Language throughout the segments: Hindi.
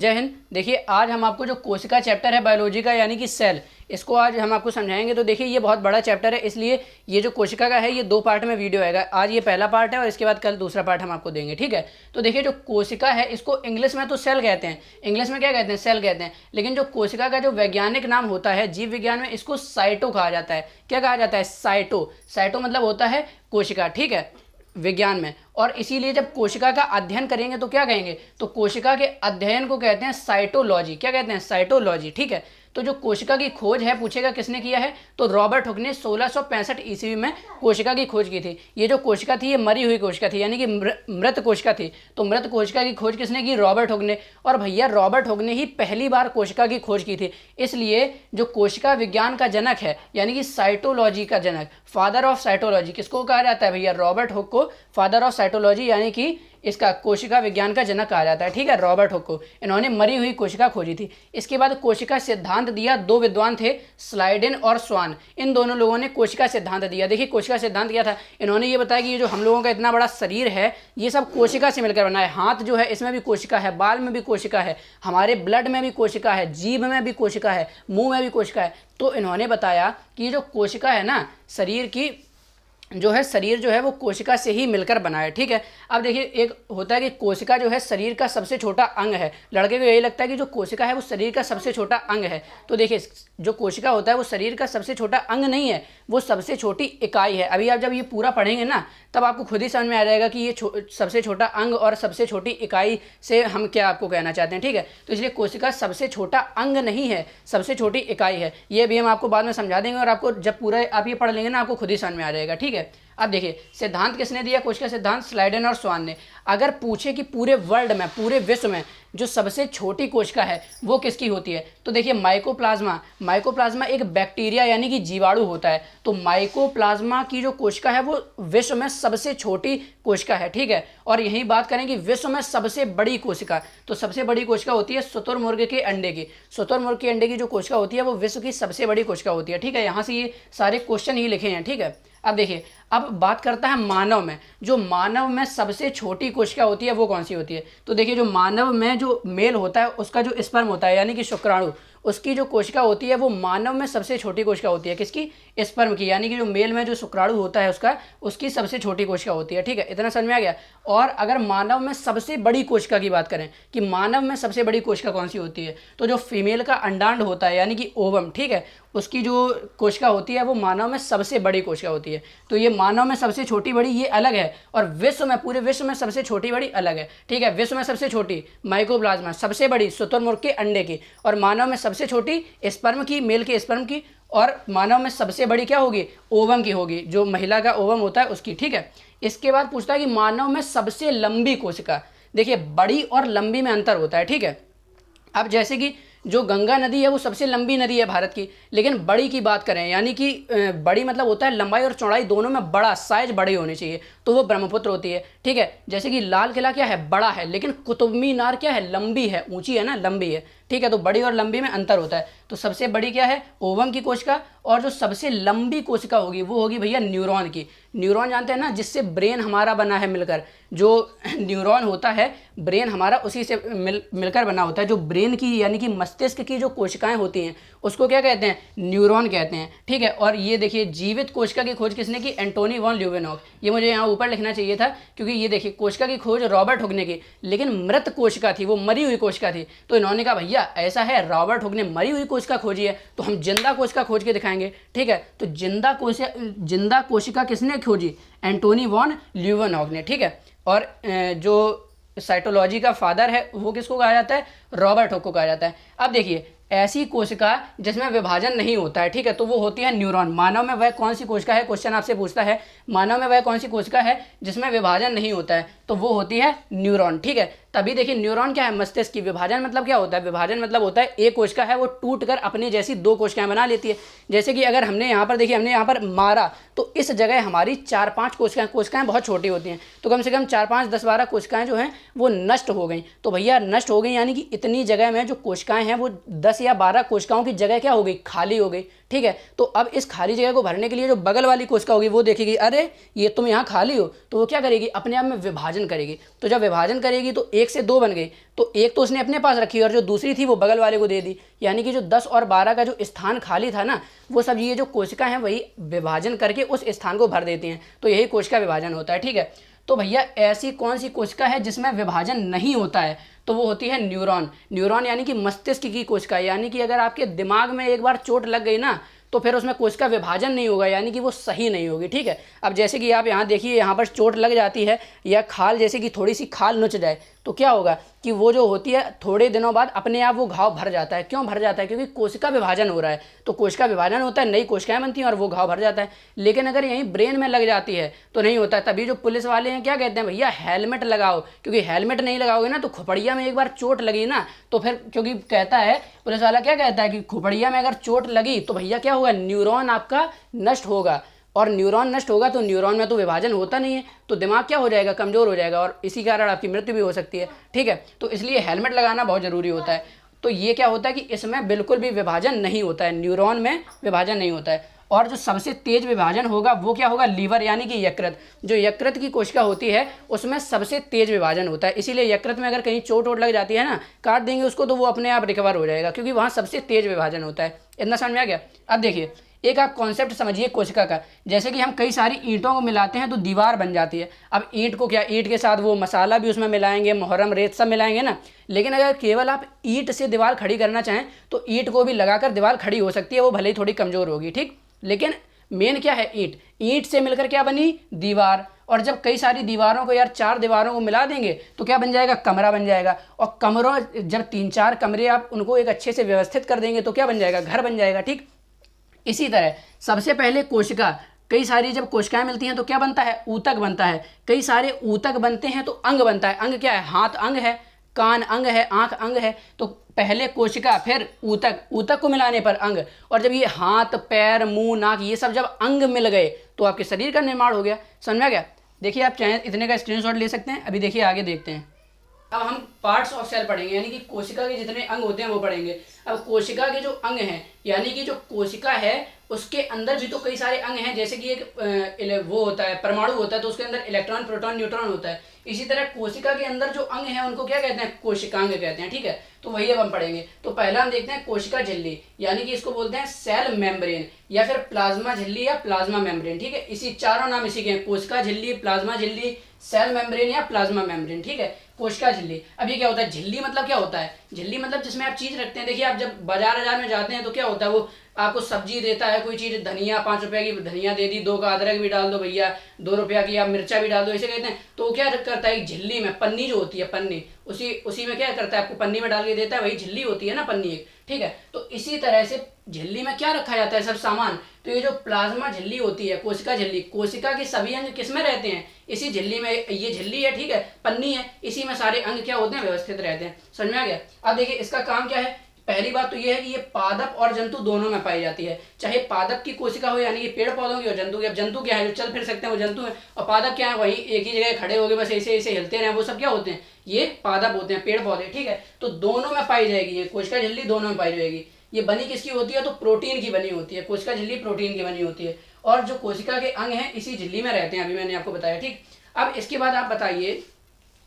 जय हिंद। देखिए आज हम आपको जो कोशिका चैप्टर है बायोलॉजी का यानी कि सेल, इसको आज हम आपको समझाएंगे। तो देखिए ये बहुत बड़ा चैप्टर है, इसलिए ये जो कोशिका का है ये 2 पार्ट में वीडियो आएगा। आज ये पहला पार्ट है और इसके बाद कल दूसरा पार्ट हम आपको देंगे, ठीक है। तो देखिए जो कोशिका है इसको इंग्लिश में तो सेल कहते हैं, इंग्लिश में क्या कहते हैं, सेल कहते हैं। लेकिन जो कोशिका का जो वैज्ञानिक नाम होता है जीव विज्ञान में, इसको साइटो कहा जाता है। क्या कहा जाता है? साइटो। साइटो मतलब होता है कोशिका, ठीक है, विज्ञान में। और इसीलिए जब कोशिका का अध्ययन करेंगे तो क्या कहेंगे, तो कोशिका के अध्ययन को कहते हैं साइटोलॉजी। क्या कहते हैं? साइटोलॉजी, ठीक है। तो जो कोशिका की खोज है, पूछेगा किसने किया है, तो रॉबर्ट हुक ने 1665 ईस्वी में कोशिका की खोज की थी। ये जो कोशिका थी ये मरी हुई कोशिका थी, यानी कि मृत कोशिका थी। तो मृत कोशिका की खोज किसने की? रॉबर्ट हुक ने। और भैया रॉबर्ट हुक ने ही पहली बार कोशिका की खोज की थी। इसलिए जो कोशिका विज्ञान का जनक है यानी कि साइटोलॉजी का जनक, फादर ऑफ साइटोलॉजी, किसको कहा जाता है भैया? रॉबर्ट हुक को फादर ऑफ साइटोलॉजी यानी कि इसका कोशिका विज्ञान का जनक कहा जाता है, ठीक है, रॉबर्ट हुक को। इन्होंने मरी हुई कोशिका खोजी थी। इसके बाद कोशिका सिद्धांत दिया 2 विद्वान थे, स्लाइडेन और स्वान। इन दोनों लोगों ने कोशिका सिद्धांत दिया। देखिए कोशिका सिद्धांत क्या था, इन्होंने ये बताया कि ये जो हम लोगों का इतना बड़ा शरीर है ये सब कोशिका से मिलकर बना है। हाथ जो है इसमें भी कोशिका है, बाल में भी कोशिका है, हमारे ब्लड में भी कोशिका है, जीभ में भी कोशिका है, मुंह में भी कोशिका है। तो इन्होंने बताया कि ये जो कोशिका है ना, शरीर की जो है, शरीर जो है वो कोशिका से ही मिलकर बना है, ठीक है। अब देखिए एक होता है कि कोशिका जो है शरीर का सबसे छोटा अंग है। लड़के को यही लगता है कि जो कोशिका है वो शरीर का सबसे छोटा अंग है। तो देखिए जो कोशिका होता है वो शरीर का सबसे छोटा अंग नहीं है, वो सबसे छोटी इकाई है। अभी आप जब ये पूरा पढ़ेंगे ना तब आपको खुद ही समझ में आ जाएगा कि ये सबसे छोटा अंग और सबसे छोटी इकाई से हम क्या आपको कहना चाहते हैं, ठीक है। तो इसलिए कोशिका सबसे छोटा अंग नहीं है, सबसे छोटी इकाई है। ये भी हम आपको बाद में समझा देंगे और आपको जब पूरा आप ये पढ़ लेंगे ना आपको खुद ही समझ में आ जाएगा, ठीक है। अब देखिए सिद्धांत किसने दिया कोशिका सिद्धांत? स्लाइडेन और स्वान ने। अगर पूछे कि पूरे वर्ल्ड में, पूरे विश्व में जो सबसे छोटी कोशिका है वो किसकी होती है, तो देखिए माइकोप्लाज्मा। माइकोप्लाज्मा एक बैक्टीरिया यानी कि जीवाणु होता है। तो माइकोप्लाज्मा की जो कोशिका है वो विश्व में सबसे छोटी कोशिका है, ठीक है। और यही बात करें कि विश्व में सबसे बड़ी कोशिका, तो सबसे बड़ी कोशिका होती है शुतुरमुर्ग के अंडे की। शुतुरमुर्ग के अंडे की जो कोशिका होती है वो विश्व की सबसे बड़ी कोशिका होती है, ठीक है। यहाँ से ये सारे क्वेश्चन ही लिखे हैं, ठीक है। अब देखिए अब बात करता है मानव में। जो मानव में सबसे छोटी कोशिका होती है वो कौन सी होती है, तो देखिए जो मानव में जो मेल होता है उसका जो स्पर्म होता है यानी कि शुक्राणु, उसकी जो कोशिका होती है वो मानव में सबसे छोटी कोशिका होती है। किसकी? स्पर्म की, यानी कि जो मेल में जो शुक्राणु होता है उसकी सबसे छोटी कोशिका होती है, ठीक है। इतना समझ में आ गया। और अगर मानव में सबसे बड़ी कोशिका की बात करें कि मानव में सबसे बड़ी कोशिका कौन सी होती है, तो जो फीमेल का अंडांड होता है यानी कि ओवम, ठीक है, उसकी जो कोशिका होती है वो मानव में सबसे बड़ी कोशिका होती है। तो ये मानव में सबसे छोटी बड़ी ये अलग है और विश्व में, पूरे विश्व में सबसे छोटी बड़ी अलग है, ठीक है। विश्व में सबसे छोटी माइकोप्लाज्मा, सबसे बड़ी शुतुरमुर्ग के अंडे की, और मानव में सबसे छोटी स्पर्म की, मेल के स्पर्म की, और मानव में सबसे बड़ी क्या होगी? ओवम की होगी, जो महिला का ओवम होता है उसकी, ठीक है। इसके बाद पूछता है कि मानव में सबसे लंबी कोशिका। देखिए बड़ी और लंबी में अंतर होता है, ठीक है। अब जैसे कि जो गंगा नदी है वो सबसे लंबी नदी है भारत की, लेकिन बड़ी की बात करें यानी कि बड़ी मतलब होता है लंबाई और चौड़ाई दोनों में बड़ा, साइज बड़ी होनी चाहिए, तो वो ब्रह्मपुत्र होती है, ठीक है। जैसे कि लाल किला क्या है? बड़ा है, लेकिन कुतुब मीनार क्या है? लंबी है, ऊंची है ना, लंबी है, ठीक है। तो बड़ी और लंबी में अंतर होता है। तो सबसे बड़ी क्या है? ओवम की कोशिका। और जो सबसे लंबी कोशिका होगी वो होगी भैया न्यूरॉन की। न्यूरॉन जानते हैं ना, जिससे ब्रेन हमारा बना है मिलकर। जो न्यूरॉन होता है ब्रेन हमारा उसी से मिलकर बना होता है। जो ब्रेन की यानी कि मस्तिष्क की जो कोशिकाएं होती हैं उसको क्या कहते हैं? न्यूरॉन कहते हैं, ठीक है। और ये देखिए जीवित कोशिका की खोज किसने की? Antonie van Leeuwenhoek. ये मुझे यहाँ ऊपर लिखना चाहिए था क्योंकि ये देखिए कोशिका की खोज रॉबर्ट हुक ने की, लेकिन मृत कोशिका थी, वो मरी हुई कोशिका थी। तो इन्होंने कहा भैया ऐसा है, रॉबर्ट हुक ने मरी हुई कोशिका खोजी है तो हम जिंदा कोशिका खोज के दिखाएंगे, ठीक है। तो जिंदा कोशिका किसने खोजी? एंटोनी वॉन ल्यूवेनॉक ने, ठीक है। और जो साइटोलॉजी का फादर है वो किसको कहा जाता है? रॉबर्ट हुक को कहा जाता है। अब देखिए ऐसी कोशिका जिसमें विभाजन नहीं होता है, ठीक है, तो वो होती है न्यूरॉन। मानव में वह कौन सी कोशिका है, क्वेश्चन आपसे पूछता है, मानव में वह कौन सी कोशिका है जिसमें विभाजन नहीं होता है, तो वो होती है न्यूरॉन, ठीक है। तभी देखिए न्यूरॉन क्या है? मस्तिष्क की। विभाजन मतलब क्या होता है? विभाजन मतलब होता है एक कोशिका है वो टूट कर अपने जैसी 2 कोशिकाएं बना लेती है। जैसे कि अगर हमने यहाँ पर देखिए, हमने यहाँ पर मारा तो इस जगह हमारी 4-5 कोशिकाएं बहुत छोटी होती हैं, तो कम से कम 4-5, 10-12 कोशिकाएं जो हैं वो नष्ट हो गई। तो भैया नष्ट हो गई यानी कि इतनी जगह में जो कोशिकाएं हैं वो 10 10 या 12 कोशिकाओं की जगह क्या हो गई, खाली हो गई। ठीक है, तो अब इस खाली जगह को भरने के लिए जो बगल वाली कोशिका होगी वो देखेगी, अरे ये तुम यहाँ खाली हो, तो वो क्या करेगी, अपने आप में विभाजन करेगी। तो जब विभाजन करेगी तो 1 से 2 बन गई, तो एक तो उसने अपने पास रखी और जो दूसरी थी वो बगल वाले को दे दी। यानी कि जो 10 और 12 का जो स्थान खाली था ना, वो सब ये जो कोशिका है वही विभाजन करके उस स्थान को भर देती हैं। तो यही कोशिका विभाजन होता है। ठीक है, तो भैया ऐसी कौन सी कोशिका है जिसमें विभाजन नहीं होता है, तो वो होती है न्यूरॉन। न्यूरॉन यानी कि मस्तिष्क की कोशिका, यानी कि अगर आपके दिमाग में एक बार चोट लग गई ना, तो फिर उसमें कोशिका विभाजन नहीं होगा, यानी कि वो सही नहीं होगी। ठीक है, अब जैसे कि आप यहाँ देखिए, यहाँ पर चोट लग जाती है या खाल, जैसे कि थोड़ी सी खाल नुच जाए, तो क्या होगा कि वो जो होती है थोड़े दिनों बाद अपने आप वो घाव भर जाता है। क्यों भर जाता है, क्योंकि कोशिका विभाजन हो रहा है। तो कोशिका विभाजन होता है, नई कोशिकाएं बनती हैं और वो घाव भर जाता है। लेकिन अगर यहीं ब्रेन में लग जाती है तो नहीं होता है। तभी जो पुलिस वाले हैं क्या कहते हैं, भैया हेलमेट लगाओ, क्योंकि हेलमेट नहीं लगाओगे ना तो खोपड़िया में एक बार चोट लगी ना तो फिर, क्योंकि कहता है पुलिस वाला क्या कहता है कि खोपड़िया में अगर चोट लगी तो भैया क्या होगा, न्यूरॉन आपका नष्ट होगा, और न्यूरॉन नष्ट होगा तो न्यूरॉन में तो विभाजन होता नहीं है, तो दिमाग क्या हो जाएगा, कमज़ोर हो जाएगा, और इसी कारण आपकी मृत्यु भी हो सकती है। ठीक है, तो इसलिए हेलमेट लगाना बहुत ज़रूरी होता है। तो ये क्या होता है कि इसमें बिल्कुल भी विभाजन नहीं होता है, न्यूरॉन में विभाजन नहीं होता है। और जो सबसे तेज विभाजन होगा वो क्या होगा, लीवर यानी कि यकृत। जो यकृत की कोशिका होती है उसमें सबसे तेज विभाजन होता है। इसीलिए यकृत में अगर कहीं चोट वोट लग जाती है ना, काट देंगे उसको, तो वो अपने आप रिकवर हो जाएगा, क्योंकि वहाँ सबसे तेज विभाजन होता है। इतना समझ में आ गया। अब देखिए एक आप कॉन्सेप्ट समझिए कोशिका का। जैसे कि हम कई सारी ईंटों को मिलाते हैं तो दीवार बन जाती है। अब ईंट को क्या, ईंट के साथ वो मसाला भी उसमें मिलाएंगे, मोहरम रेत सब मिलाएंगे ना। लेकिन अगर केवल आप ईंट से दीवार खड़ी करना चाहें तो ईंट को भी लगाकर दीवार खड़ी हो सकती है, वो भले ही थोड़ी कमज़ोर होगी। ठीक, लेकिन मेन क्या है, ईंट। ईंट से मिलकर क्या बनी, दीवार। और जब कई सारी दीवारों को यार 4 दीवारों को मिला देंगे तो क्या बन जाएगा, कमरा बन जाएगा। और कमरों, जब 3-4 कमरे आप उनको एक अच्छे से व्यवस्थित कर देंगे तो क्या बन जाएगा, घर बन जाएगा। ठीक, इसी तरह सबसे पहले कोशिका, कई सारी जब कोशिकाएं मिलती हैं तो क्या बनता है, ऊतक बनता है। कई सारे ऊतक बनते हैं तो अंग बनता है। अंग क्या है, हाथ अंग है, कान अंग है, आंख अंग है। तो पहले कोशिका फिर ऊतक, ऊतक को मिलाने पर अंग। और जब ये हाथ पैर मुंह नाक ये सब जब अंग मिल गए तो आपके शरीर का निर्माण हो गया। समझ में आ गया। देखिए आप चाहें इतने का स्क्रीनशॉट ले सकते हैं। अभी देखिए आगे देखते हैं। अब हम पार्ट्स ऑफ सेल पढ़ेंगे, यानी कि कोशिका के जितने अंग होते हैं वो पढ़ेंगे। अब कोशिका के जो अंग हैं, यानी कि जो कोशिका है उसके अंदर भी तो कई सारे अंग हैं। जैसे कि एक वो होता है, परमाणु होता है, तो उसके अंदर इलेक्ट्रॉन प्रोटॉन न्यूट्रॉन होता है। इसी तरह कोशिका के अंदर जो अंग हैं उनको क्या कहते हैं, कोशिकांग कहते हैं। ठीक है, तो वही अब हम पढ़ेंगे। तो पहला हम देखते हैं कोशिका झिल्ली, यानी कि इसको बोलते हैं सेल मेम्ब्रेन या फिर प्लाज्मा झिल्ली या प्लाज्मा मेम्ब्रेन। ठीक है, इसी चारों नाम इसी के हैं, कोशिका झिल्ली, प्लाज्मा झिल्ली, सेल मेम्ब्रेन या प्लाज्मा मेम्ब्रेन। ठीक है, कोशिका झिल्ली। अब ये क्या होता है, झिल्ली मतलब क्या होता है, झिल्ली मतलब जिसमें आप चीज रखते हैं। देखिए आप जब बाजार में जाते हैं तो क्या होता है, वो आपको सब्जी देता है, कोई चीज, धनिया 5 रुपए की धनिया दे दी, 2 का अदरक भी डाल दो भैया, 2 रुपया की आप मिर्चा भी डाल दो, ऐसे कहते हैं। तो वो क्या करता है, झिल्ली में पन्नी जो होती है, पन्नी उसी में क्या करता है, आपको पन्नी में डाल के देता है, वही झिल्ली होती है ना, पन्नी एक। ठीक है, तो इसी तरह से झिल्ली में क्या रखा जाता है, सब सामान। तो ये जो प्लाज्मा झिल्ली होती है, कोशिका झिल्ली, कोशिका के सभी अंग किसमें रहते हैं, इसी झिल्ली में। ये झिल्ली है, ठीक है, पन्नी है, इसी में सारे अंग क्या होते हैं, व्यवस्थित रहते हैं। समझ में आ गया। अब देखिए इसका काम क्या है। पहली बात तो ये है कि ये पादप और जंतु दोनों में पाई जाती है। चाहे पादप की कोशिका हो, यानी कि पेड़ पौधों की, और जंतु की। अब जंतु क्या है, जो चल फिर सकते हैं वो जंतु है, और पादप क्या है, वही एक ही जगह खड़े हो गए बस ऐसे ऐसे हिलते रहे, वो सब क्या होते हैं, ये पादप होते हैं, पेड़ पौधे। ठीक है, तो दोनों में पाई जाएगी ये कोशिका झिल्ली, दोनों में पाई जाएगी। ये बनी किसकी होती है, तो प्रोटीन की बनी होती है। कोशिका झिल्ली प्रोटीन की बनी होती है, और जो कोशिका के अंग हैं इसी झिल्ली में रहते हैं, अभी मैंने आपको बताया। ठीक, अब इसके बाद आप बताइए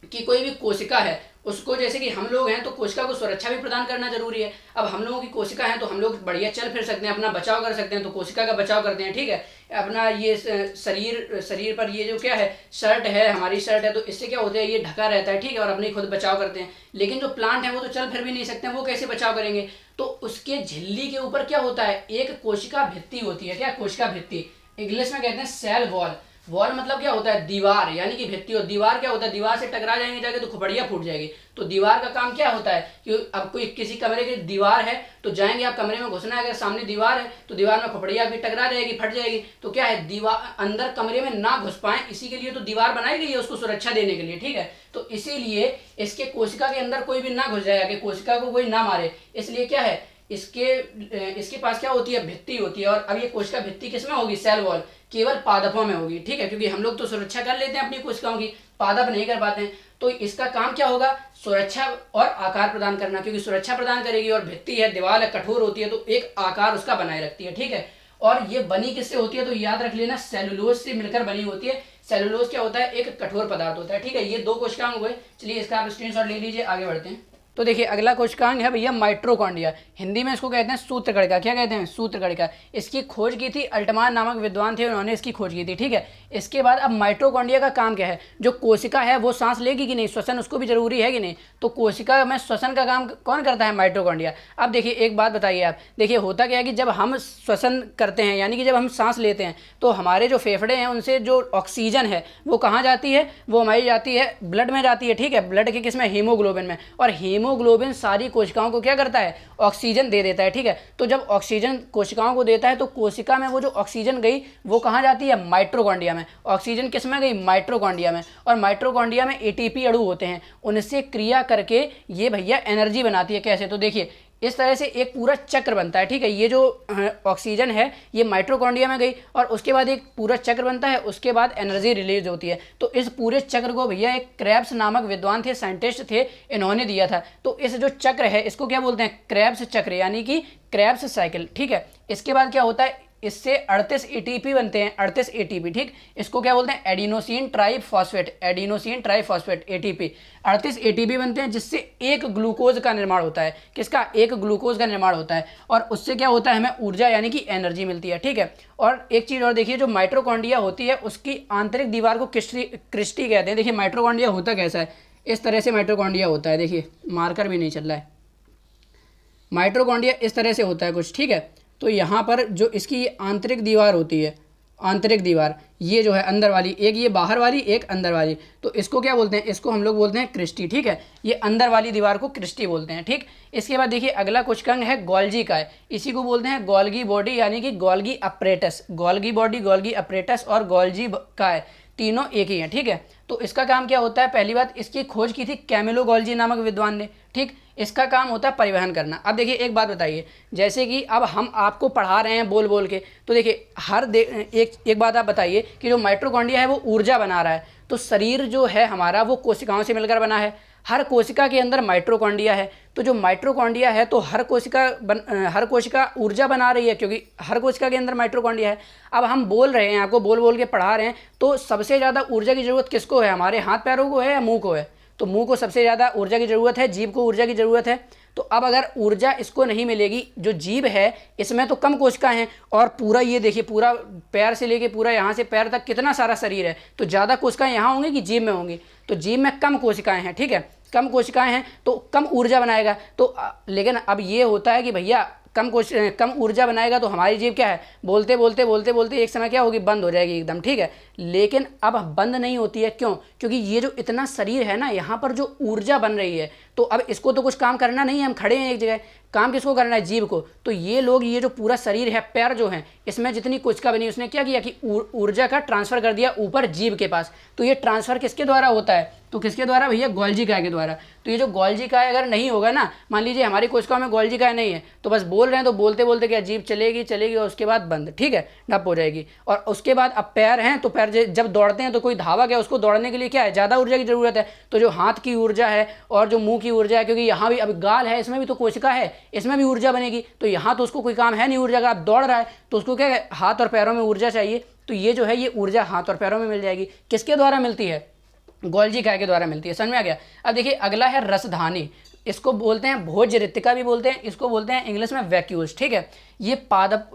कि कोई भी कोशिका है उसको, जैसे कि हम लोग हैं तो कोशिका को सुरक्षा भी प्रदान करना जरूरी है। अब हम लोगों की कोशिका है तो हम लोग बढ़िया चल फिर सकते हैं, अपना बचाव कर सकते हैं, तो कोशिका का बचाव करते हैं। ठीक है, अपना ये शरीर पर ये जो क्या है, शर्ट है, हमारी शर्ट है, तो इससे क्या होता है, ये ढका रहता है। ठीक है, और अपने खुद बचाव करते हैं। लेकिन जो प्लांट है वो तो चल फिर भी नहीं सकते हैं, वो कैसे बचाव करेंगे, तो उसके झिल्ली के ऊपर क्या होता है, एक कोशिका भित्ति होती है। क्या, कोशिका भित्ति, इंग्लिश में कहते हैं सेल वॉल। वॉल मतलब क्या होता है, दीवार, यानी कि भित्ति। और दीवार क्या होता है, दीवार से टकरा जाएंगे जाके तो खोपड़िया फूट जाएगी। तो दीवार का काम क्या होता है कि अब कोई किसी कमरे की दीवार है तो जाएंगे आप कमरे में घुसना है, अगर सामने दीवार है तो दीवार में खोपड़िया भी टकरा जाएगी, फट जाएगी। तो क्या है, दीवार अंदर कमरे में ना घुस पाए, इसी के लिए तो दीवार बनाई गई है, उसको सुरक्षा देने के लिए। ठीक है, तो इसीलिए इसके कोशिका के अंदर कोई भी ना घुस जाएगा, कि कोशिका को कोई ना मारे, इसलिए क्या है, इसके पास क्या होती है, भित्ति होती है। और अब ये कोशिका भित्ति किसमें होगी, सेल वॉल, केवल पादपों में होगी। ठीक है, क्योंकि हम लोग तो सुरक्षा कर लेते हैं अपनी कोशिकाओं की, पादप नहीं कर पाते हैं, तो इसका काम क्या होगा, सुरक्षा और आकार प्रदान करना, क्योंकि सुरक्षा प्रदान करेगी और भित्ति है, दीवार है, कठोर होती है तो एक आकार उसका बनाए रखती है, ठीक है। और ये बनी किससे होती है, तो याद रख लेना सेलुलोज से मिलकर बनी होती है। सेलुलोज क्या होता है, एक कठोर पदार्थ होता है, ठीक है। ये 2 कोशिकांग हुए। चलिए इसका आप स्क्रीनशॉट ले लीजिए, आगे बढ़ते हैं। तो देखिए अगला कोशिकांग है भैया माइटोकॉन्ड्रिया, हिंदी में इसको कहते हैं सूत्रकणिका। क्या कहते हैं, सूत्रकणिका। इसकी खोज की थी अल्टमान नामक विद्वान थे, उन्होंने इसकी खोज की थी, ठीक है। इसके बाद अब माइटोकॉन्ड्रिया का काम क्या है, जो कोशिका है वो सांस लेगी कि नहीं, श्वसन उसको भी जरूरी है कि नहीं, तो कोशिका में श्वसन का काम कौन करता है, माइटोकॉन्ड्रिया। अब देखिए एक बात बताइए आप, देखिए होता क्या है कि जब हम श्वसन करते हैं यानी कि जब हम सांस लेते हैं तो हमारे जो फेफड़े हैं उनसे जो ऑक्सीजन है वो कहाँ जाती है, वो हमारी जाती है ब्लड में जाती है, ठीक है। ब्लड के किस में, हीमोग्लोबिन में। और हीमोग्लोबिन सारी कोशिकाओं को क्या करता है, ऑक्सीजन दे देता है, ठीक है। तो जब ऑक्सीजन कोशिकाओं को देता है तो कोशिका में वो जो ऑक्सीजन गई वो कहाँ जाती है, माइटोकॉन्ड्रिया में। ऑक्सीजन किस में गई, माइटोकॉन्ड्रिया में। और माइटोकॉन्ड्रिया में एटीपी अणु होते हैं, उनसे क्रिया करके ये भैया एनर्जी बनाती है। कैसे, तो देखिए इस तरह से एक पूरा चक्र बनता है, ठीक है। ये जो ऑक्सीजन है ये माइटोकॉन्ड्रिया में गई और उसके बाद एक पूरा चक्र बनता है, उसके बाद एनर्जी रिलीज होती है। तो इस पूरे चक्र को भैया एक क्रेब्स नामक विद्वान थे, साइंटिस्ट थे, इन्होंने दिया था। तो इस जो चक्र है इसको क्या बोलते हैं, क्रेब्स चक्र, यानी कि क्रेब्स साइकिल, ठीक है। इसके बाद क्या होता है, इससे 38 एटीपी बनते हैं, 38 एटीपी, ठीक। इसको क्या बोलते हैं, adenosine triphosphate, adenosine triphosphate ATP. 38 ATP बनते हैं जिससे एक ग्लूकोज का निर्माण होता है। किसका, एक ग्लूकोज का निर्माण होता है। और उससे क्या होता है, हमें ऊर्जा यानी कि एनर्जी मिलती है, ठीक है। और एक चीज़ और देखिए, जो माइटोकॉन्ड्रिया होती है उसकी आंतरिक दीवार को क्रिस्टी कहते हैं। देखिए माइटोकॉन्ड्रिया होता कैसा है, इस तरह से माइटोकॉन्ड्रिया होता है, देखिए मार्कर भी नहीं चल रहा है। माइटोकॉन्ड्रिया इस तरह से होता है कुछ, ठीक है। तो यहाँ पर जो इसकी आंतरिक दीवार होती है, आंतरिक दीवार ये जो है अंदर वाली, एक ये बाहर वाली, एक अंदर वाली, तो इसको क्या बोलते हैं, इसको हम लोग बोलते हैं क्रिस्टी, ठीक है। ये अंदर वाली दीवार को क्रिस्टी बोलते हैं, ठीक। इसके बाद देखिए अगला कोशिकांग है गोल्जी काय, इसी को बोलते हैं गोल्गी बॉडी यानी कि Golgi apparatus. Golgi body, Golgi apparatus और गोल्जी काय तीनों एक ही हैं, ठीक है। तो इसका काम क्या होता है, पहली बात इसकी खोज की थी कैमिलो गोल्जी नामक विद्वान ने, ठीक। इसका काम होता है परिवहन करना। अब देखिए एक बात बताइए, जैसे कि अब हम आपको पढ़ा रहे हैं बोल बोल के, तो देखिए एक बात आप बताइए कि जो माइटोकॉन्ड्रिया है वो ऊर्जा बना रहा है, तो शरीर जो है हमारा वो कोशिकाओं से मिलकर बना है। हर कोशिका के अंदर माइटोकॉन्ड्रिया है, तो जो माइटोकॉन्ड्रिया है तो हर कोशिका ऊर्जा बना रही है, क्योंकि हर कोशिका के अंदर माइटोकॉन्ड्रिया है। अब हम बोल रहे हैं, आपको बोल बोल के पढ़ा रहे हैं, तो सबसे ज़्यादा ऊर्जा की ज़रूरत किसको है, हमारे हाथ पैरों को है या मुँह को है, तो मुंह को सबसे ज़्यादा ऊर्जा की ज़रूरत है, जीभ को ऊर्जा की ज़रूरत है। तो अब अगर ऊर्जा इसको नहीं मिलेगी, जो जीभ है इसमें तो कम कोशिका हैं, और पूरा ये देखिए पूरा पैर से लेके पूरा यहाँ से पैर तक कितना सारा शरीर है, तो ज़्यादा कोशिकाएं यहाँ होंगी कि जीभ में होंगी, तो जीभ में कम कोशिकाएं हैं, ठीक है। कम कोशिकाएं हैं तो कम ऊर्जा बनाएगा। तो लेकिन अब ये होता है कि भैया कम ऊर्जा बनाएगा तो हमारी जीभ क्या है, बोलते बोलते बोलते बोलते एक समय क्या होगी, बंद हो जाएगी एकदम, ठीक है। लेकिन अब बंद नहीं होती है, क्यों, क्योंकि ये जो इतना शरीर है ना, यहाँ पर जो ऊर्जा बन रही है, तो अब इसको तो कुछ काम करना नहीं है, हम खड़े हैं एक जगह, काम किसको करना है, जीभ को। तो ये लोग, ये जो पूरा शरीर है, पैर जो हैं, इसमें जितनी कोशिका बनी उसने क्या किया कि ऊर्जा का ट्रांसफर कर दिया ऊपर जीभ के पास। तो ये ट्रांसफर किसके द्वारा होता है, तो किसके द्वारा भैया, गोल्जी काय के द्वारा। तो ये जो गोल्जी काय अगर नहीं होगा ना, मान लीजिए हमारी कोशिकाओं में गोल्जी काय नहीं है, तो बस बोल रहे हैं तो बोलते बोलते क्या जीभ चलेगी चलेगी और उसके बाद बंद, ठीक है, ठप हो जाएगी। और उसके बाद अब पैर हैं, तो पैर जब दौड़ते हैं तो कोई धावक है, उसको दौड़ने के लिए क्या है, ज़्यादा ऊर्जा की ज़रूरत है। तो जो हाथ की ऊर्जा है और जो मुँह की ऊर्जा है, क्योंकि यहाँ भी अब गाल है, इसमें भी तो कोशिका है, इसमें भी ऊर्जा बनेगी, तो यहाँ तो उसको कोई काम है नहीं ऊर्जा का, अब दौड़ रहा है तो उसको क्या है, हाथ और पैरों में ऊर्जा चाहिए। तो ये जो है ये ऊर्जा हाथ और पैरों में मिल जाएगी, किसके द्वारा मिलती है, गोल्जी काय के द्वारा मिलती है। समझ में आ गया। अब देखिए अगला है रसधानी, इसको बोलते हैं भोज्य रिक्तिका भी बोलते हैं, इसको बोलते हैं इंग्लिश में वैक्यूल्स, ठीक है। ये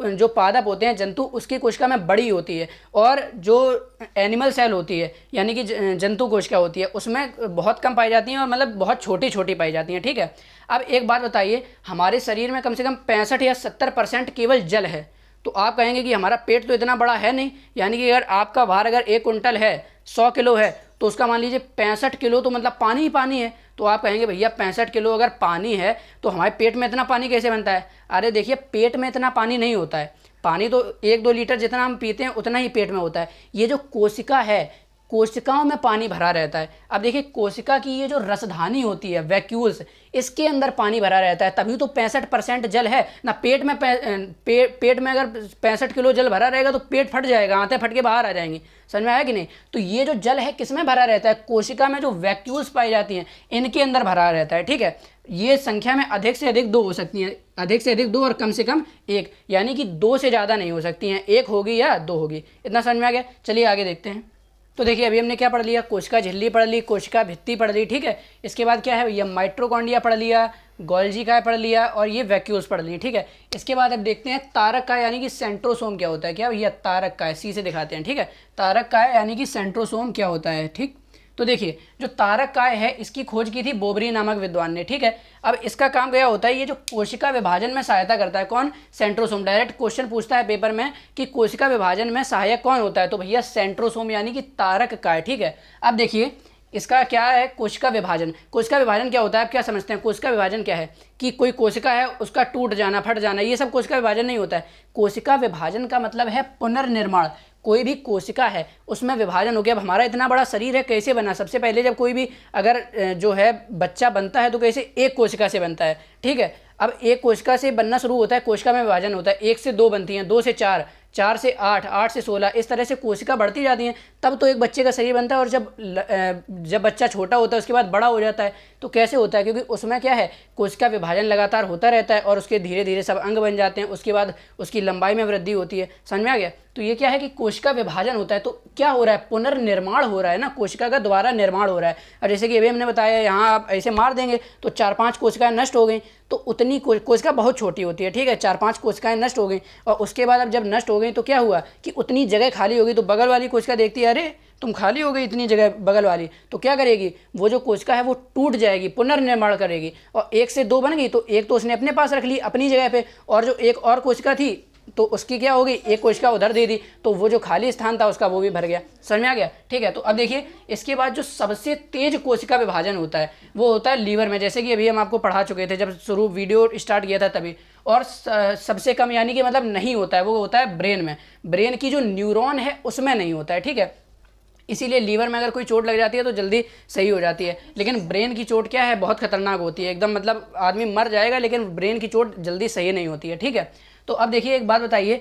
जो पादप होते हैं जंतु, उसकी कोशिका में बड़ी होती है, और जो एनिमल सेल होती है यानी कि जंतु कोशिका होती है उसमें बहुत कम पाई जाती हैं, और मतलब बहुत छोटी छोटी पाई जाती हैं, ठीक है। अब एक बात बताइए, हमारे शरीर में कम से कम 65 या 70% केवल जल है। तो आप कहेंगे कि हमारा पेट तो इतना बड़ा है नहीं, यानी कि अगर आपका भार अगर 1 कुंटल है, 100 किलो है, तो उसका मान लीजिए 65 किलो तो मतलब पानी ही पानी है। तो आप कहेंगे भैया 65 किलो अगर पानी है तो हमारे पेट में इतना पानी कैसे बनता है। अरे देखिए पेट में इतना पानी नहीं होता है, पानी तो 1-2 लीटर जितना हम पीते हैं उतना ही पेट में होता है। ये जो कोशिका है कोशिकाओं में पानी भरा रहता है। अब देखिए कोशिका की ये जो रसधानी होती है वैक्यूल्स, इसके अंदर पानी भरा रहता है, तभी तो 65% जल है ना। पेट में पेट में अगर 65 किलो जल भरा रहेगा तो पेट फट जाएगा, आंतें फट के बाहर आ जाएंगी। समझ में आया कि नहीं? तो ये जो जल है किस में भरा रहता है? कोशिका में जो वैक्यूल्स पाई जाती हैं इनके अंदर भरा रहता है। ठीक है, ये संख्या में अधिक से अधिक 2 हो सकती हैं, अधिक से अधिक 2 और कम से कम 1, यानी कि 2 से ज़्यादा नहीं हो सकती हैं, 1 होगी या 2 होगी। इतना समझ में आ गया? चलिए आगे देखते हैं। तो देखिए अभी हमने क्या पढ़ लिया? कोशिका झिल्ली पढ़ ली, कोशिका भित्ति पढ़ ली। ठीक है, इसके बाद क्या है? ये माइटोकॉन्ड्रिया पढ़ लिया, गोल्जी का पढ़ लिया और ये वैक्यूल्स पढ़ लिए। ठीक है, इसके बाद अब देखते हैं तारक का यानी कि सेंट्रोसोम क्या होता है। क्या भैया? तारक का है, सी से दिखाते हैं। ठीक है, तारक का है यानी कि सेंट्रोसोम क्या होता है। ठीक, तो देखिए जो तारक काय है इसकी खोज की थी बोबरी नामक विद्वान ने। ठीक है, अब इसका काम क्या होता है? ये जो कोशिका विभाजन में सहायता करता है। कौन? सेंट्रोसोम। डायरेक्ट क्वेश्चन पूछता है पेपर में कि कोशिका विभाजन में सहायक कौन होता है, तो भैया सेंट्रोसोम यानी कि तारक काय। ठीक है, अब देखिए इसका क्या है? कोशिका विभाजन। कोशिका विभाजन क्या होता है? आप क्या समझते हैं? कोशिका विभाजन क्या है? कि कोई कोशिका है उसका टूट जाना, फट जाना, ये सब कोशिका विभाजन नहीं होता है। कोशिका विभाजन का मतलब है पुनर्निर्माण। कोई भी कोशिका है उसमें विभाजन हो गया। अब हमारा इतना बड़ा शरीर है, कैसे बना? सबसे पहले जब कोई भी अगर जो है बच्चा बनता है तो कैसे? एक कोशिका से बनता है। ठीक है, अब एक कोशिका से बनना शुरू होता है, कोशिका में विभाजन होता है, 1 से 2 बनती हैं, 2 से 4, 4 से 8, 8 से 16, इस तरह से कोशिका बढ़ती जाती हैं, तब तो एक बच्चे का शरीर बनता है। और जब बच्चा छोटा होता है उसके बाद बड़ा हो जाता है, तो कैसे होता है? क्योंकि उसमें क्या है? कोशिका विभाजन लगातार होता रहता है और उसके धीरे धीरे सब अंग बन जाते हैं, उसके बाद उसकी लंबाई में वृद्धि होती है। समझ में आ गया? तो ये क्या है कि कोशिका विभाजन होता है, तो क्या हो रहा है? पुनर्निर्माण हो रहा है ना, कोशिका का दोबारा निर्माण हो रहा है। और जैसे कि अभी हमने बताया, यहाँ आप ऐसे मार देंगे तो 4-5 कोशिकाएं नष्ट हो गई, तो उतनी कोशिका बहुत छोटी होती है। ठीक है, 4-5 कोशिकाएं नष्ट हो गई और उसके बाद अब जब नष्ट हो गई तो क्या हुआ कि उतनी जगह खाली होगी, तो बगल वाली कोशिका देखती है, अरे तुम खाली हो गई इतनी जगह बगल वाली, तो क्या करेगी? वो जो कोशिका है वो टूट जाएगी, पुनर्निर्माण करेगी, और 1 से 2 बन गई तो एक तो उसने अपने पास रख ली अपनी जगह पे, और जो एक और कोशिका थी तो उसकी क्या हो गई? एक कोशिका उधर दे दी, तो वो जो खाली स्थान था उसका वो भी भर गया। समझ में आ गया? ठीक है, तो अब देखिए इसके बाद जो सबसे तेज कोशिका विभाजन होता है वो होता है लीवर में, जैसे कि अभी हम आपको पढ़ा चुके थे जब शुरू वीडियो स्टार्ट किया था तभी। और सबसे कम यानी कि मतलब नहीं होता है, वो होता है ब्रेन में। ब्रेन की जो न्यूरॉन है उसमें नहीं होता है। ठीक है, इसीलिए लीवर में अगर कोई चोट लग जाती है तो जल्दी सही हो जाती है, लेकिन ब्रेन की चोट क्या है? बहुत खतरनाक होती है एकदम, मतलब आदमी मर जाएगा, लेकिन ब्रेन की चोट जल्दी सही नहीं होती है। ठीक है, तो अब देखिए एक बात बताइए,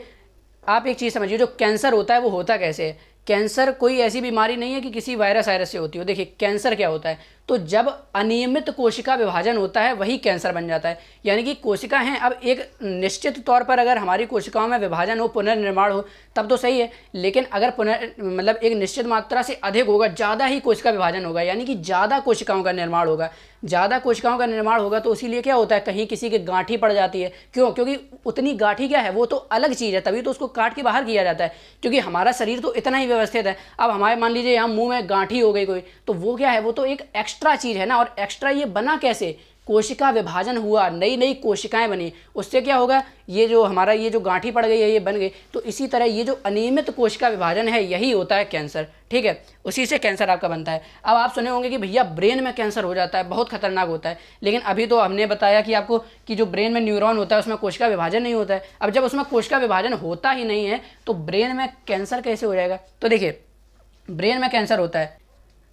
आप एक चीज़ समझिए, जो कैंसर होता है वो होता कैसे है? कैंसर कोई ऐसी बीमारी नहीं है कि किसी वायरस से होती हो। देखिए कैंसर क्या होता है? तो जब अनियमित कोशिका विभाजन होता है वही कैंसर बन जाता है। यानी कि कोशिका हैं, अब एक निश्चित तौर पर अगर हमारी कोशिकाओं में विभाजन हो, पुनर्निर्माण हो, तब तो सही है, लेकिन अगर मतलब एक निश्चित मात्रा से अधिक होगा, ज़्यादा ही कोशिका विभाजन होगा, यानी कि ज़्यादा कोशिकाओं का निर्माण होगा, ज़्यादा कोशिकाओं का निर्माण होगा, तो इसीलिए क्या होता है? कहीं किसी की गांठी पड़ जाती है। क्यों? क्योंकि उतनी गांठी क्या है? वो तो अलग चीज़ है, तभी तो उसको काट के बाहर किया जाता है, क्योंकि हमारा शरीर तो इतना ही व्यवस्थित है। अब हमारे मान लीजिए यहाँ मुंह में गांठी हो गई कोई, तो वो क्या है? वो तो एक एक्स्ट्रा चीज़ है ना। और एक्स्ट्रा ये बना कैसे? कोशिका विभाजन हुआ, नई नई कोशिकाएं बनी, उससे क्या होगा? ये जो हमारा ये जो गांठी पड़ गई है ये बन गई। तो इसी तरह ये जो अनियमित कोशिका विभाजन है यही होता है कैंसर। ठीक है, उसी से कैंसर आपका बनता है। अब आप सुने होंगे कि भैया ब्रेन में कैंसर हो जाता है, बहुत खतरनाक होता है, लेकिन अभी तो हमने बताया कि आपको कि जो ब्रेन में न्यूरॉन होता है उसमें कोशिका विभाजन नहीं होता है। अब जब उसमें कोशिका विभाजन होता ही नहीं है तो ब्रेन में कैंसर कैसे हो जाएगा? तो देखिए ब्रेन में कैंसर होता है,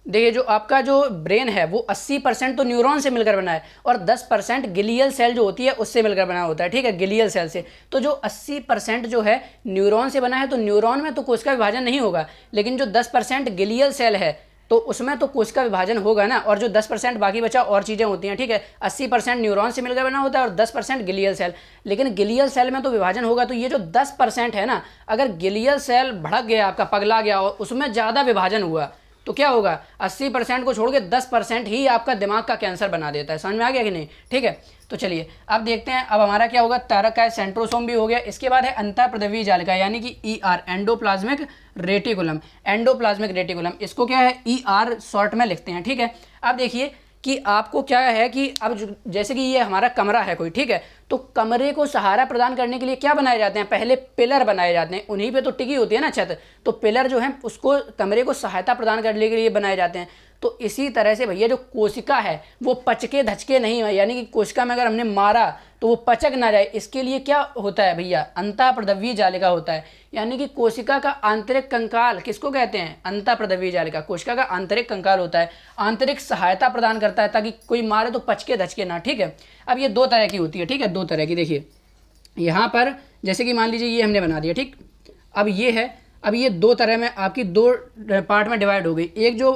देखिए जो आपका जो ब्रेन है वो 80% तो न्यूरॉन से मिलकर बना है और 10% गिलियल सेल जो होती है उससे मिलकर बना होता है। ठीक है, गिलियल सेल से। तो जो 80% जो है न्यूरॉन से बना है, तो न्यूरॉन में तो कोशिका विभाजन नहीं होगा, लेकिन जो 10% गिलियल सेल है तो उसमें तो कोशिका विभाजन होगा ना। और जो 10% बाकी बचा और चीज़ें होती हैं। ठीक है, 80% न्यूरॉन से मिलकर बना होता है और 10% गिलियल सेल, लेकिन गिलियल सेल में तो विभाजन होगा। तो ये जो 10% है ना, अगर गिलियल सेल भड़क गया, आपका पगला गया और उसमें ज़्यादा विभाजन हुआ तो क्या होगा? 80% को छोड़ के 10% ही आपका दिमाग का कैंसर बना देता है। समझ में आ गया कि नहीं? ठीक है, तो चलिए अब देखते हैं। अब हमारा क्या होगा? तारक का सेंट्रोसोम भी हो गया। इसके बाद है अंतःप्रद्रव्य जालिका यानी कि ER, endoplasmic reticulum. Endoplasmic reticulum, इसको क्या है? ER शॉर्ट में लिखते हैं। ठीक है, अब देखिए कि आपको क्या है कि अब जैसे कि ये हमारा कमरा है कोई, ठीक है, तो कमरे को सहारा प्रदान करने के लिए क्या बनाए जाते हैं? पहले पिलर बनाए जाते हैं, उन्हीं पे तो टिकी होती है ना छत। तो पिलर जो है उसको कमरे को सहायता प्रदान करने के लिए बनाए जाते हैं। तो इसी तरह से भैया जो कोशिका है वो पचके धचके नहीं है, यानी कि कोशिका में अगर हमने मारा तो वो पचक ना जाए, इसके लिए क्या होता है भैया, अंतःप्रदवीय जालिका होता है। यानी कि कोशिका का आंतरिक कंकाल किसको कहते हैं, अंतःप्रदवीय जालिका। कोशिका का आंतरिक कंकाल होता है, आंतरिक सहायता प्रदान करता है ताकि कोई मारे तो पचके धचके ना, ठीक है। अब ये दो तरह की होती है, ठीक है, दो तरह की। देखिए यहाँ पर जैसे कि मान लीजिए ये हमने बना दिया, ठीक। अब ये है, अब ये दो तरह में आपकी दो पार्ट में डिवाइड हो गई। एक जो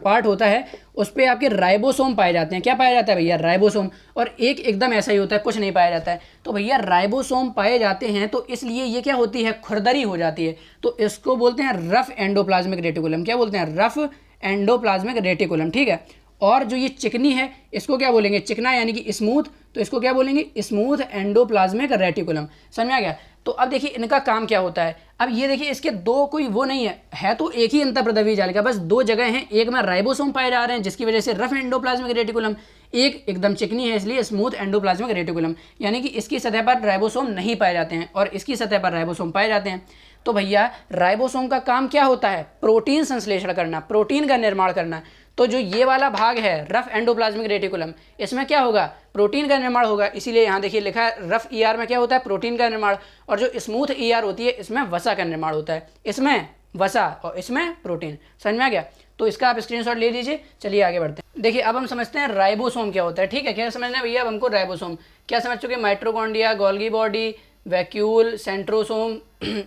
पार्ट होता है उस पर आपके राइबोसोम पाए जाते हैं। क्या पाया जाता है भैया, राइबोसोम। और एक एकदम ऐसा ही होता है, कुछ नहीं पाया जाता है। तो भैया राइबोसोम पाए जाते हैं तो इसलिए ये क्या होती है, खुरदरी हो जाती है। तो इसको बोलते हैं रफ एंडोप्लाज्मिक रेटिकुलम। क्या बोलते हैं, रफ एंडोप्लाज्मिक रेटिकुलम, ठीक है। और जो ये चिकनी है इसको क्या बोलेंगे, चिकना यानी कि स्मूथ, तो इसको क्या बोलेंगे, स्मूथ एंडोप्लाज्मिक रेटिकुलम। समझ में आ गया। तो अब देखिए इनका काम क्या होता है। अब ये देखिए इसके दो कोई वो नहीं है तो एक ही अंतःप्रदवीय जालिका, बस दो जगह हैं। एक में राइबोसोम पाए जा रहे हैं जिसकी वजह से रफ एंडोप्लाज्मिक रेटिकुलम, एक एकदम चिकनी है इसलिए स्मूथ एंडोप्लाज्मिक रेटिकुलम। यानी कि इसकी सतह पर राइबोसोम नहीं पाए जाते हैं और इसकी सतह पर राइबोसोम पाए जाते हैं। तो भैया राइबोसोम का काम क्या होता है, प्रोटीन संश्लेषण करना, प्रोटीन का निर्माण करना। तो जो ये वाला भाग है रफ एंडोप्लाज्मिक रेटिकुलम, इसमें क्या होगा, प्रोटीन का निर्माण होगा। इसीलिए यहाँ देखिए लिखा है रफ ईआर में क्या होता है, प्रोटीन का निर्माण। और जो स्मूथ ईआर होती है इसमें वसा का निर्माण होता है, इसमें वसा और इसमें प्रोटीन। समझ में आ गया। तो इसका आप स्क्रीनशॉट ले लीजिए। चलिए आगे बढ़ते हैं। देखिए अब हम समझते हैं राइबोसोम क्या होता है, ठीक है। क्या समझना है भैया, अब हमको राइबोसोम क्या समझ चुके, mitochondria, Golgi body, vacuole, centrosome,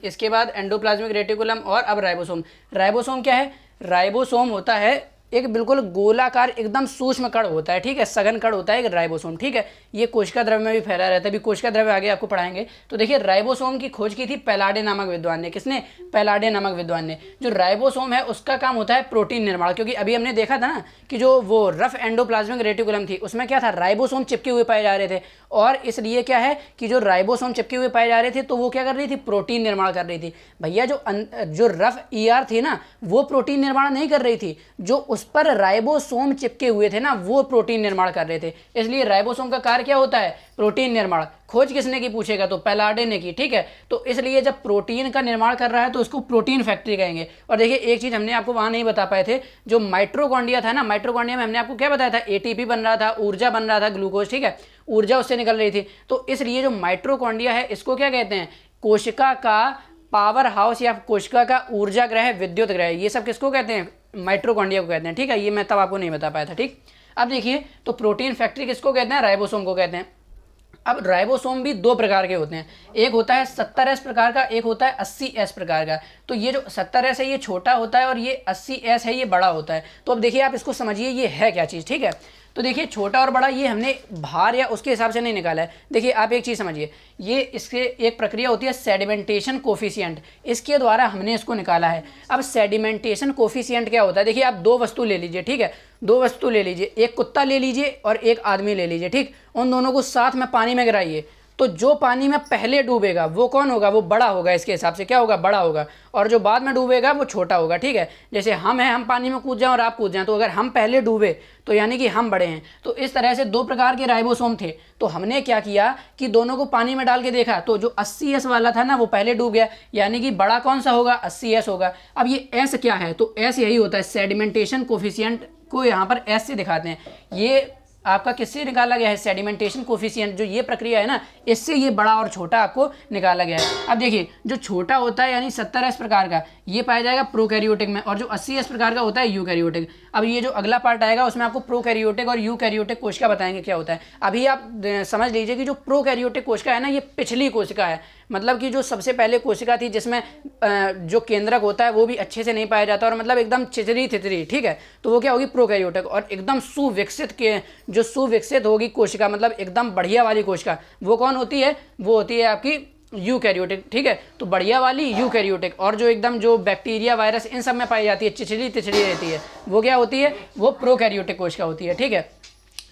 इसके बाद एंडोप्लाज्मिक रेटिकुलम और अब राइबोसोम। राइबोसोम क्या है, राइबोसोम होता है एक बिल्कुल गोलाकार एकदम सूक्ष्म कण होता है, ठीक है, सघन कण होता है एक राइबोसोम, ठीक है। ये कोशिका द्रव्य में भी फैला रहता है। अभी कोशिका द्रव्य आगे आपको पढ़ाएंगे। तो देखिए राइबोसोम की खोज की थी पैलाडे नामक विद्वान ने। किसने, पैलाडे नामक विद्वान ने। जो राइबोसोम है उसका काम होता है प्रोटीन निर्माण, क्योंकि अभी हमने देखा था ना कि जो वो रफ एंडोप्लाज्मिक रेटिकुलम थी उसमें क्या था, राइबोसोम चिपके हुए पाए जा रहे थे। और इसलिए क्या है कि जो राइबोसोम चिपके हुए पाए जा रहे थे तो वो क्या कर रही थी, प्रोटीन निर्माण कर रही थी। भैया जो रफ ईआर थी ना वो प्रोटीन निर्माण नहीं कर रही थी, जो उस पर राइबोसोम चिपके हुए थे ना वो प्रोटीन निर्माण कर रहे थे। इसलिए राइबोसोम का कार्य क्या होता है, प्रोटीन निर्माण। खोज किसने की पूछेगा तो पैलाडे ने की, ठीक है। तो इसलिए जब प्रोटीन का निर्माण कर रहा है तो उसको प्रोटीन फैक्ट्री कहेंगे। और देखिए एक चीज़ हमने आपको वहाँ नहीं बता पाए थे, जो माइटोकॉन्ड्रिया था ना, माइटोकॉन्ड्रिया में हमने आपको क्या बताया था, एटीपी बन रहा था, ऊर्जा बन रहा था, ग्लूकोज, ठीक है, ऊर्जा उससे निकल रही थी। तो इसलिए जो माइटोकॉन्ड्रिया है इसको क्या कहते हैं, कोशिका का पावर हाउस या कोशिका का ऊर्जा ग्रह, विद्युत ग्रह, ये सब किसको कहते हैं, माइटोकॉन्ड्रिया को कहते हैं, ठीक है। ये मैं तब आपको नहीं बता पाया था, ठीक। अब देखिए तो प्रोटीन फैक्ट्री किसको कहते हैं, राइबोसोम को कहते हैं। अब राइबोसोम भी दो प्रकार के होते हैं, एक होता है 70S प्रकार का, एक होता है 80S प्रकार का। तो ये जो 70S है ये छोटा होता है और ये 80S है ये बड़ा होता है। तो अब देखिए आप इसको समझिए ये है क्या चीज़, ठीक है। तो देखिए छोटा और बड़ा ये हमने भार या उसके हिसाब से नहीं निकाला है। देखिए आप एक चीज़ समझिए, ये इसके एक प्रक्रिया होती है सेडिमेंटेशन कोफिशिएंट, इसके द्वारा हमने इसको निकाला है। अब सेडिमेंटेशन कोफिशिएंट क्या होता है, देखिए आप दो वस्तु ले लीजिए, ठीक है, दो वस्तु ले लीजिए, एक कुत्ता ले लीजिए और एक आदमी ले लीजिए, ठीक। उन दोनों को साथ में पानी में गिराइए, तो जो पानी में पहले डूबेगा वो कौन होगा, वो बड़ा होगा, इसके हिसाब से क्या होगा, बड़ा होगा। और जो बाद में डूबेगा वो छोटा होगा, ठीक है। जैसे हम हैं, हम पानी में कूद जाएं और आप कूद जाएं, तो अगर हम पहले डूबे तो यानी कि हम बड़े हैं। तो इस तरह से दो प्रकार के राइबोसोम थे। तो हमने क्या किया कि दोनों को पानी में डाल के देखा, तो जो 80S वाला था ना वो पहले डूब गया, यानी कि बड़ा कौन सा होगा, 80S होगा। अब ये S क्या है, तो S यही होता है, सेडिमेंटेशन कोफिशिएंट को यहाँ पर S से दिखाते हैं। ये आपका किससे निकाला गया है, सेडिमेंटेशन कोफिशिएंट, जो ये प्रक्रिया है ना इससे ये बड़ा और छोटा आपको निकाला गया है। अब देखिए जो छोटा होता है यानी 70S प्रकार का ये पाया जाएगा प्रोकैरियोटिक में, और जो 80S प्रकार का होता है यूकैरियोटिक। अब ये जो अगला पार्ट आएगा उसमें आपको प्रोकैरियोटिक और यूकैरियोटिक कोशिका बताएंगे क्या होता है। अभी आप समझ लीजिए कि जो प्रोकैरियोटिक कोशिका है ना ये पिछली कोशिका है, मतलब कि जो सबसे पहले कोशिका थी जिसमें जो केंद्रक होता है वो भी अच्छे से नहीं पाया जाता और मतलब एकदम चिचरी थिचरी, ठीक है। तो वो क्या होगी, प्रोकैरियोटिक। और एकदम सुविकसित के जो सुविकसित होगी कोशिका, मतलब एकदम बढ़िया वाली कोशिका, वो कौन होती है, वो होती है आपकी यूकैरियोटिक, ठीक है। तो बढ़िया वाली यूकैरियोटिक। और जो एकदम जो बैक्टीरिया वायरस इन सब में पाई जाती है, चिचड़ी तिचड़ी रहती है, वो क्या होती है, वो प्रोकैरियोटिक कोशिका होती है, ठीक है,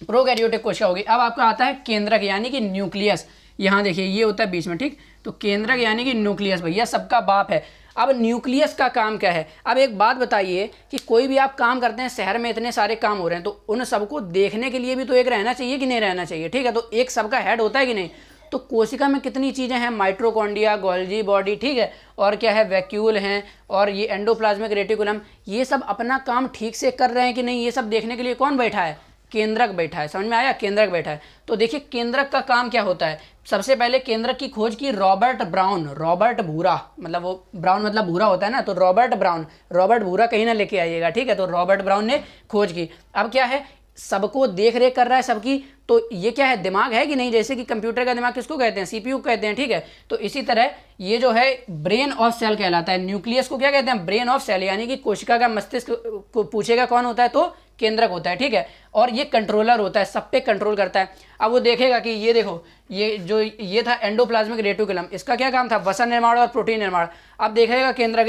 प्रोकैरियोटिक कोशिका होगी। अब आपका आता है केंद्रक यानी कि न्यूक्लियस। यहाँ देखिए ये होता है बीच में, ठीक। तो केंद्रक यानी कि न्यूक्लियस भैया सबका बाप है। अब न्यूक्लियस का काम क्या है, अब एक बात बताइए कि कोई भी आप काम करते हैं, शहर में इतने सारे काम हो रहे हैं, तो उन सबको देखने के लिए भी तो एक रहना चाहिए कि नहीं रहना चाहिए, ठीक है। तो एक सबका हेड होता है कि नहीं। तो कोशिका में कितनी चीज़ें हैं, माइटोकॉन्ड्रिया, गोल्गी बॉडी, ठीक है, और क्या है, वैक्यूल हैं, और ये एंडोप्लाज्मिक रेटिकुलम, ये सब अपना काम ठीक से कर रहे हैं कि नहीं, ये सब देखने के लिए कौन बैठा है, केंद्रक बैठा है। समझ में आया, केंद्रक बैठा है। तो देखिए केंद्रक का काम क्या होता है। सबसे पहले केंद्रक की खोज की रॉबर्ट ब्राउन, रॉबर्ट भूरा, मतलब वो ब्राउन मतलब भूरा होता है ना, तो रॉबर्ट ब्राउन, रॉबर्ट भूरा कहीं ना लेके आइएगा, ठीक है। तो रॉबर्ट ब्राउन ने खोज की। अब क्या है, सबको देख रेख कर रहा है सबकी, तो ये क्या है, दिमाग है कि नहीं। जैसे कि कंप्यूटर का दिमाग किसको कहते हैं, सीपीयू कहते हैं, ठीक है। तो इसी तरह ये जो है ब्रेन ऑफ सेल कहलाता है। न्यूक्लियस को क्या कहते हैं, ब्रेन ऑफ सेल, यानी कि कोशिका का मस्तिष्क को पूछेगा कौन होता है, तो केंद्रक होता है, ठीक है। और ये कंट्रोलर होता है, सब पे कंट्रोल करता है। अब वो देखेगा कि ये देखो, ये था एंडोप्लाज्मिक रेटिकुलम, इसका क्या काम था, वसा निर्माण और प्रोटीन निर्माण। अब देखेगा केंद्रक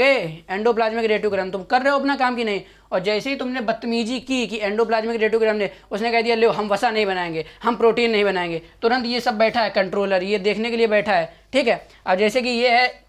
एंडोप्लाज्मिक रेटिकुलम, तुम कर रहे हो अपना काम कि नहीं। और जैसे ही तुमने बदतमीजी की कि एंडोप्लाज्मिक रेटिकुलम ने, उसने कह दिया लो हम वसा नहीं बनाएंगे, हम प्रोटीन नहीं बनाएंगे, तुरंत ये सब बैठा है कंट्रोलर, ये देखने के लिए बैठा है, ठीक है। अब जैसे कि ये है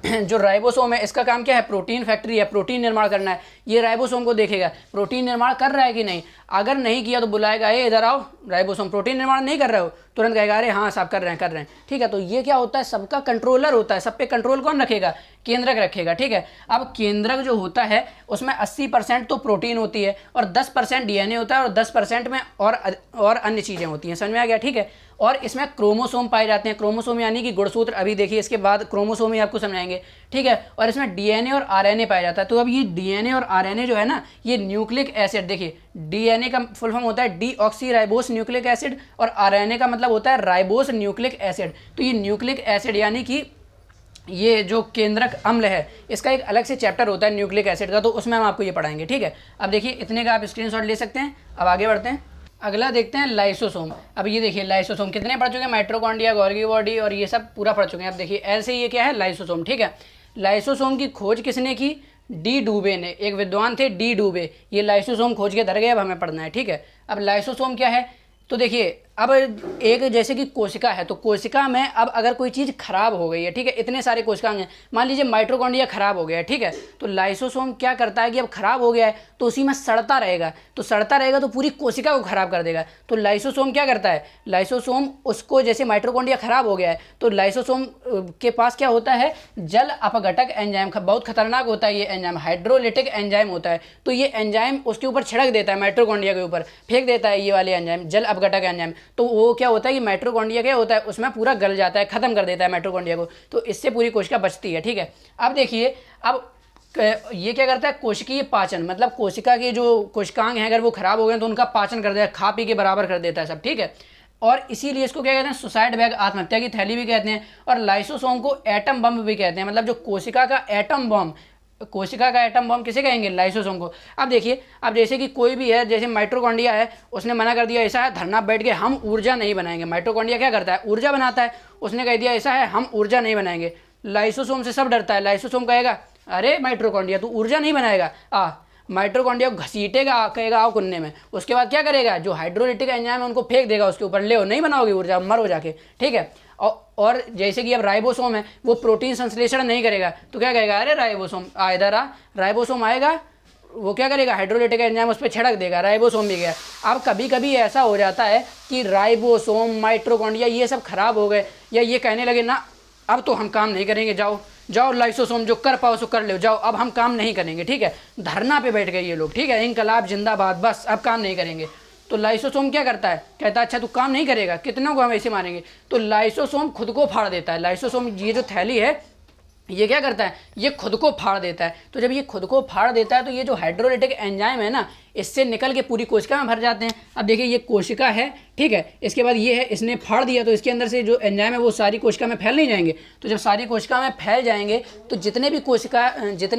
जो राइबोसोम है, इसका काम क्या है, प्रोटीन फैक्ट्री है, प्रोटीन निर्माण करना है। ये राइबोसोम को देखेगा प्रोटीन निर्माण कर रहा है कि नहीं। अगर नहीं किया तो बुलाएगा, ए इधर आओ, राइबोसोम प्रोटीन निर्माण नहीं कर रहे हो, तुरंत कहेगा अरे हाँ साहब कर रहे हैं, ठीक है। तो ये क्या होता है, सबका कंट्रोलर होता है, सब पे कंट्रोल कौन रखेगा, केंद्रक रखेगा, ठीक है। अब केंद्रक जो होता है उसमें 80% तो प्रोटीन होती है और 10% डीएनए होता है और 10% में और अन्य चीज़ें होती हैं। समझ में आ गया, ठीक है। और इसमें क्रोमोसोम पाए जाते हैं, क्रोमोसोम यानी कि गुणसूत्र, अभी देखिए इसके बाद क्रोमोसोम ही आपको समझाएंगे, ठीक है। और इसमें डीएनए और आरएनए पाया जाता है। तो अब ये डीएनए और आरएनए जो है ना, ये न्यूक्लिक एसिड, देखिए डीएनए का फुल फॉर्म होता है डीऑक्सीराइबोस न्यूक्लिक एसिड और आरएनए का मतलब होता है राइबोस न्यूक्लिक एसिड। तो ये न्यूक्लिक एसिड यानी कि ये जो केंद्रक अम्ल है, इसका एक अलग से चैप्टर होता है न्यूक्लिक एसिड का, तो उसमें हम आपको ये पढ़ाएंगे, ठीक है। अब देखिए इतने का आप स्क्रीनशॉट ले सकते हैं। अब आगे बढ़ते हैं, अगला देखते हैं लाइसोसोम। अब ये देखिए लाइसोसोम कितने पढ़ चुके हैं, माइटोकॉन्ड्रिया, गोल्गी बॉडी और ये सब पूरा पढ़ चुके हैं। अब देखिए ऐसे ये क्या है, लाइसोसोम, ठीक है। लाइसोसोम की खोज किसने की, डी डूबे ने, एक विद्वान थे डी डूबे, ये लाइसोसोम खोज के धर गए। अब हमें पढ़ना है, ठीक है। अब लाइसोसोम क्या है, तो देखिए अब एक जैसे कि कोशिका है, तो कोशिका में अब अगर कोई चीज़ खराब हो गई है, ठीक है, इतने सारे कोशिकाएं हैं, मान लीजिए माइटोकॉन्ड्रिया खराब हो गया है, ठीक है। तो लाइसोसोम क्या करता है कि अब खराब हो गया है तो उसी में सड़ता रहेगा, तो सड़ता रहेगा तो पूरी कोशिका को खराब कर देगा। तो लाइसोसोम क्या करता है, लाइसोसोम उसको, जैसे माइटोकॉन्ड्रिया खराब हो गया है तो लाइसोसोम के पास क्या होता है, जल अपघटक एंजाइम, बहुत खतरनाक होता है ये एंजाइम, हाइड्रोलिटिक एंजाइम होता है। तो ये एंजाइम उसके ऊपर छिड़क देता है, माइटोकॉन्ड्रिया के ऊपर फेंक देता है ये वाले एंजाइम, जल अपघटक एंजाइम। तो वो क्या होता है कि माइटोकॉन्ड्रिया क्या होता है, उसमें पूरा गल जाता है, खत्म कर देता है माइटोकॉन्ड्रिया को, तो इससे पूरी कोशिका बचती है, ठीक है। अब देखिए, अब ये क्या करता है, कोशिकीय पाचन, मतलब कोशिका के जो कोशिकांग हैं अगर वो खराब हो गए तो उनका पाचन कर देता है, खा पी के बराबर कर देता है सब, ठीक है। और इसीलिए इसको क्या कहते हैं, सुसाइड बैग, आत्महत्या की थैली भी कहते हैं। और लाइसोसोम को एटम बम भी कहते हैं, मतलब जो कोशिका का एटम बम, कोशिका का एटम बम किसे कहेंगे, लाइसोसोम को। अब देखिए, अब जैसे कि कोई भी है, जैसे माइटोकॉन्ड्रिया है, उसने मना कर दिया ऐसा है धरना बैठ के हम ऊर्जा नहीं बनाएंगे। माइटोकॉन्ड्रिया क्या करता है, ऊर्जा बनाता है, उसने कह दिया ऐसा है हम ऊर्जा नहीं बनाएंगे। लाइसोसोम से सब डरता है, लाइसोसोम कहेगा अरे माइटोकॉन्ड्रिया तू ऊर्जा नहीं बनाएगा, माइटोकॉन्ड्रिया को घसीटेगा, कहेगा आओ कुन्ने में। उसके बाद क्या करेगा, जो हाइड्रोलिटिक एंजाइम है उनको फेंक देगा उसके ऊपर, ले नहीं बनाओगे ऊर्जा, मरो जाके, ठीक है। और जैसे कि अब राइबोसोम है, वो प्रोटीन संश्लेषण नहीं करेगा, तो क्या कहेगा, अरे राइबोसोम आ इधर आ, राइबोसोम आएगा, वो क्या करेगा, हाइड्रोलिटिक एंजाइम उस पर छिड़क देगा, राइबोसोम भी गया। अब कभी कभी ऐसा हो जाता है कि राइबोसोम, माइटोकॉन्ड्रिया ये सब खराब हो गए, या ये कहने लगे ना अब तो हम काम नहीं करेंगे, जाओ जाओ लाइसोसोम जो कर पाओ सो कर लो, जाओ अब हम काम नहीं करेंगे, ठीक है। धरना पे बैठ गए ये लोग, ठीक है, इनकलाब जिंदाबाद, बस अब काम नहीं करेंगे। तो लाइसोसोम क्या करता है, कहता है अच्छा तू काम नहीं करेगा, कितनों को हम ऐसे मारेंगे। तो लाइसोसोम खुद को फाड़ देता है। लाइसोसोम ये जो थैली है ये क्या करता है, ये खुद को फाड़ देता है। तो जब ये खुद को फाड़ देता है तो ये जो हाइड्रोलिटिक एंजाइम है ना, इससे निकल के पूरी कोशिका में भर जाते हैं। अब देखिए ये कोशिका है, ठीक है, इसके बाद ये है, इसने फाड़ दिया तो इसके अंदर से जो एंजाइम है वो सारी कोशिका में फैल नहीं जाएंगे। तो जब सारी कोशिका में फैल जाएंगे तो जितने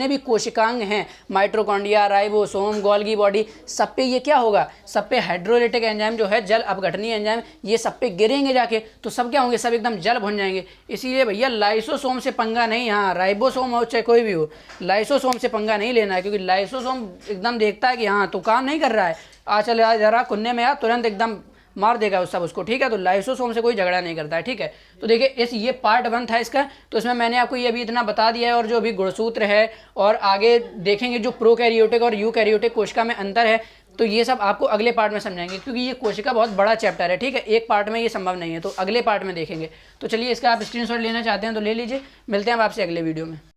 भी कोशिकांग हैं, माइटोकॉन्ड्रिया, राइबोसोम, गोल्गी बॉडी, सब पे ये क्या होगा, सब पे हाइड्रोलिटिक एंजाइम जो है, जल अपघटनीय एंजाइम, ये सब पे गिरेंगे जाके, तो सब क्या होंगे, सब एकदम जल भुन जाएंगे। इसीलिए भैया लाइसोसोम से पंगा नहीं, हाँ राइबोसोम हो चाहे कोई भी हो, लाइसोसोम से पंगा नहीं लेना है, क्योंकि लाइसोसोम एकदम देखता है कि हाँ तो काम नहीं कर रहा है, आ चल यार जरा कुन्ने में, यार तुरंत एकदम मार देगा उस सब उसको, ठीक है। तो लाइसोसोम से कोई झगड़ा नहीं करता है, ठीक है। तो देखिए ये पार्ट 1 था इसका, तो इसमें मैंने आपको ये अभी इतना बता दिया है, और जो अभी गुणसूत्र है और आगे देखेंगे जो प्रोकैरियोटिक और यूकैरियोटिक कोशिका में अंतर है, तो ये सब आपको अगले पार्ट में समझाएंगे, क्योंकि ये कोशिका बहुत बड़ा चैप्टर है, ठीक है, एक पार्ट में ये संभव नहीं है, तो अगले पार्ट में देखेंगे। तो चलिए इसका आप स्क्रीनशॉट लेना चाहते हैं तो ले लीजिए, मिलते हैं आपसे अगले वीडियो में।